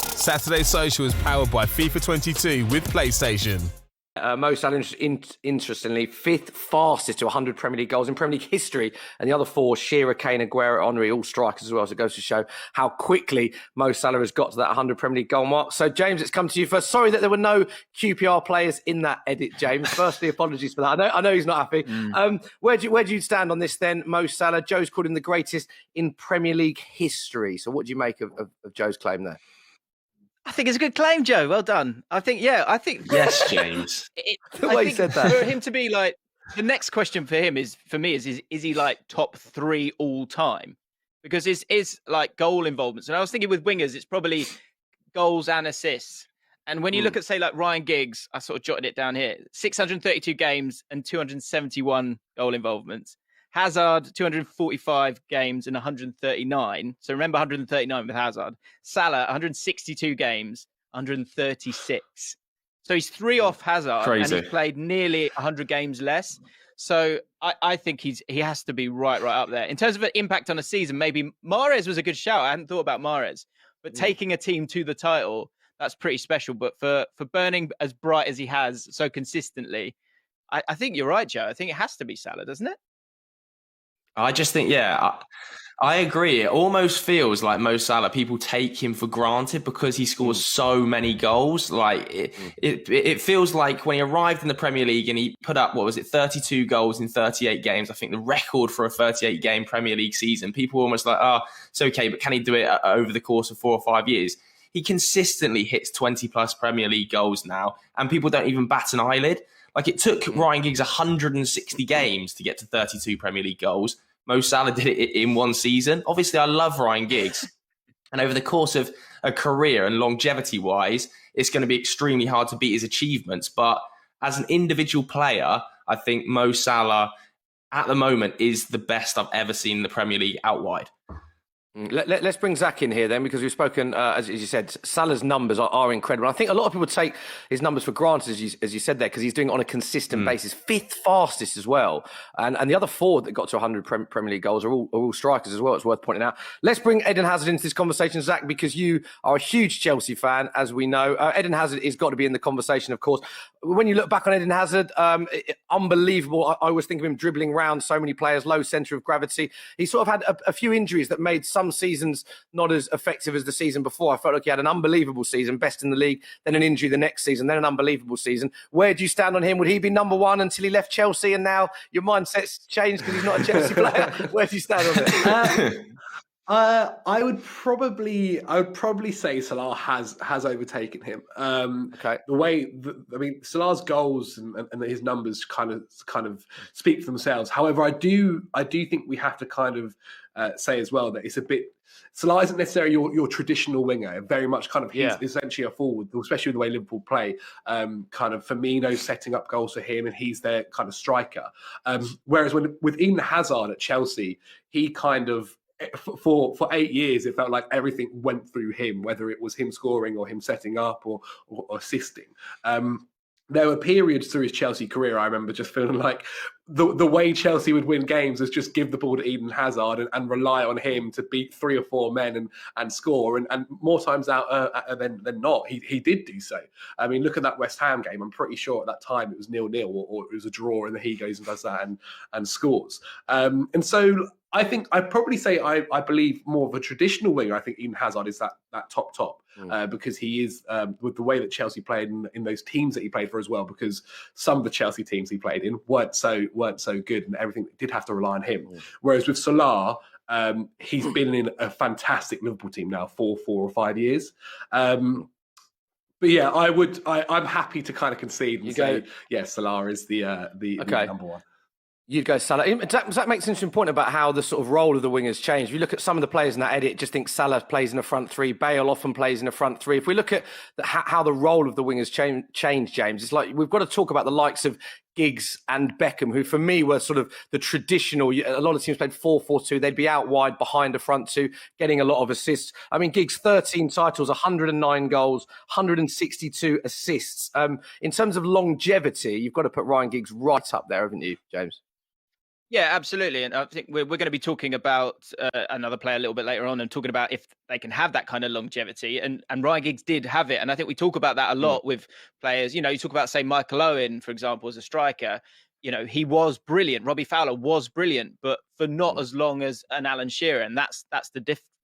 Saturday Social is powered by FIFA 22 with PlayStation. Mo Salah, interestingly, fifth fastest to 100 Premier League goals in Premier League history, and the other four, Shearer, Kane, Aguero, Henry, all strikers as well. So it goes to show how quickly Mo Salah has got to that 100 Premier League goal mark. So, James, it's come to you first. Sorry that there were no QPR players in that edit, James. Firstly, apologies for that. I know he's not happy. Where do you stand on this then, Mo Salah? Joe's called him the greatest in Premier League history. So what do you make of Joe's claim there? I think it's a good claim, Joe. Well done. I think Yes, James. The way you said that. For him to be like, the next question for him is he like top 3 all time? Because his like goal involvements. And I was thinking with wingers, it's probably goals and assists. And when you look at, say, like Ryan Giggs, I sort of jotted it down here, 632 games and 271 goal involvements. Hazard, 245 games and 139. So remember 139 with Hazard. Salah, 162 games, 136. So he's 3 off Hazard. Crazy. And he's played nearly 100 games less. So I think he has to be right up there. In terms of an impact on a season, maybe Mahrez was a good shout. I hadn't thought about Mahrez. But taking a team to the title, that's pretty special. But for burning as bright as he has so consistently, I think you're right, Joe. I think it has to be Salah, doesn't it? I just think, I agree. It almost feels like Mo Salah, people take him for granted because he scores so many goals. Like it feels like when he arrived in the Premier League and he put up, 32 goals in 38 games. I think the record for a 38 game Premier League season, people were almost like, it's okay, but can he do it over the course of 4 or 5 years? He consistently hits 20 plus Premier League goals now, and people don't even bat an eyelid. Like it took Ryan Giggs 160 games to get to 32 Premier League goals. Mo Salah did it in one season. Obviously, I love Ryan Giggs. And over the course of a career and longevity-wise, it's going to be extremely hard to beat his achievements. But as an individual player, I think Mo Salah, at the moment, is the best I've ever seen in the Premier League out wide. Let's bring Zac in here then, because we've spoken, as you said, Salah's numbers are incredible. I think a lot of people take his numbers for granted, as you said there, because he's doing it on a consistent basis. 5th fastest as well. And the other 4 that got to 100 Premier League goals are all strikers as well. It's worth pointing out. Let's bring Eden Hazard into this conversation, Zac, because you are a huge Chelsea fan, as we know. Eden Hazard has got to be in the conversation, of course. When you look back on Eden Hazard, unbelievable. I always think of him dribbling around so many players, low centre of gravity. He sort of had a few injuries that made some seasons not as effective as the season before. I felt like he had an unbelievable season, best in the league, then an injury the next season, then an unbelievable season. Where do you stand on him? Would he be number 1 until he left Chelsea and now your mindset's changed because he's not a Chelsea player? Where do you stand on it? I would probably say Salah has overtaken him. Okay. Salah's goals and his numbers kind of speak for themselves. However, I do think we have to kind of say as well that it's a bit. Salah isn't necessarily your traditional winger. Very much kind of he's essentially a forward, especially with the way Liverpool play. Kind of Firmino setting up goals for him, and he's their kind of striker. Whereas with Eden Hazard at Chelsea, he kind of. For 8 years, it felt like everything went through him, whether it was him scoring or him setting up or assisting. There were periods through his Chelsea career, I remember just feeling like the way Chelsea would win games was just give the ball to Eden Hazard and rely on him to beat 3 or 4 men and score. And more times out than not, he did do so. I mean, look at that West Ham game. I'm pretty sure at that time it was 0-0 or it was a draw, and then he goes and does that and scores. And so I think I'd probably say I believe more of a traditional winger. I think Eden Hazard is that top because he is with the way that Chelsea played in those teams that he played for as well. Because some of the Chelsea teams he played in weren't so good, and everything did have to rely on him. Whereas with Salah, he's been in a fantastic Liverpool team now for 4 or 5 years. But yeah, I'm happy to kind of concede and say, Salah is the number 1. You'd go Salah. That makes an interesting point about how the sort of role of the wingers changed. If you look at some of the players in that edit, just think Salah plays in a front 3. Bale often plays in a front 3. If we look at how the role of the wingers changed, James, it's like we've got to talk about the likes of Giggs and Beckham, who for me were sort of the traditional. A lot of teams played 4-4-2. They'd be out wide behind a front 2, getting a lot of assists. I mean, Giggs, 13 titles, 109 goals, 162 assists. In terms of longevity, you've got to put Ryan Giggs right up there, haven't you, James? Yeah, absolutely. And I think we're going to be talking about another player a little bit later on and talking about if they can have that kind of longevity. And Ryan Giggs did have it. And I think we talk about that a lot with players. You know, you talk about, say, Michael Owen, for example, as a striker. You know, he was brilliant. Robbie Fowler was brilliant, but for not as long as an Alan Shearer. And that's the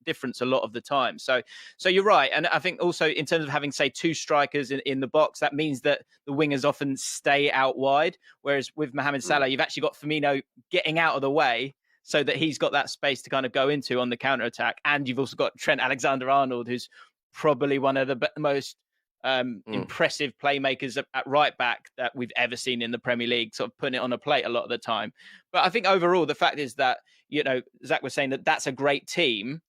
difference a lot of the time. So you're right. And I think also in terms of having, say, two strikers in the box, that means that the wingers often stay out wide. Whereas with Mohamed Salah, you've actually got Firmino getting out of the way so that he's got that space to kind of go into on the counter attack. And you've also got Trent Alexander-Arnold, who's probably one of the most impressive playmakers at right back that we've ever seen in the Premier League, sort of putting it on a plate a lot of the time. But I think overall, the fact is that, you know, Zach was saying that that's a great team.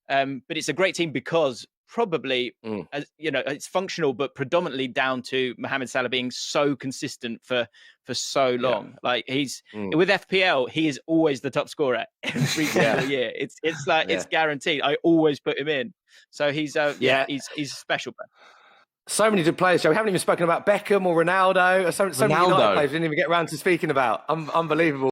But it's a great team because probably, as, you know, it's functional, but predominantly down to Mohamed Salah being so consistent for so long. Yeah. Like he's with FPL, he is always the top scorer every single year. It's like it's guaranteed. I always put him in. So he's he's a special player. So many good players, Joe. We haven't even spoken about Beckham or Ronaldo. So many United players we didn't even get around to speaking about. Unbelievable.